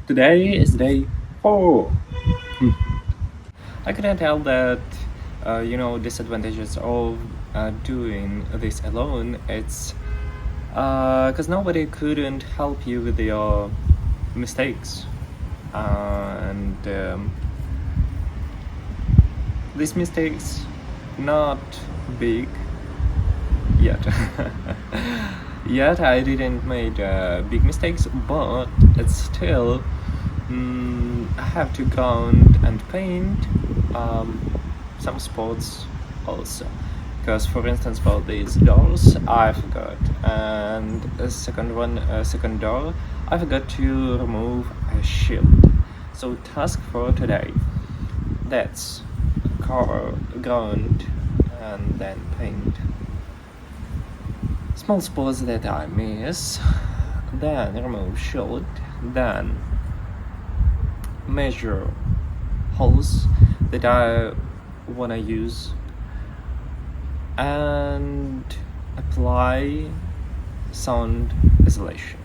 Today is day 4. I couldn't tell that, disadvantages of doing this alone. It's because nobody couldn't help you with your mistakes. And these mistakes not big yet. Yet I didn't make big mistakes, but it's still I have to count and paint some spots also, because for instance for these doors I forgot, and a second door I forgot to remove a shield. So task for today, that's cover ground and then paint small spots that I miss, then remove shield, then measure holes that I wanna use, and apply sound isolation.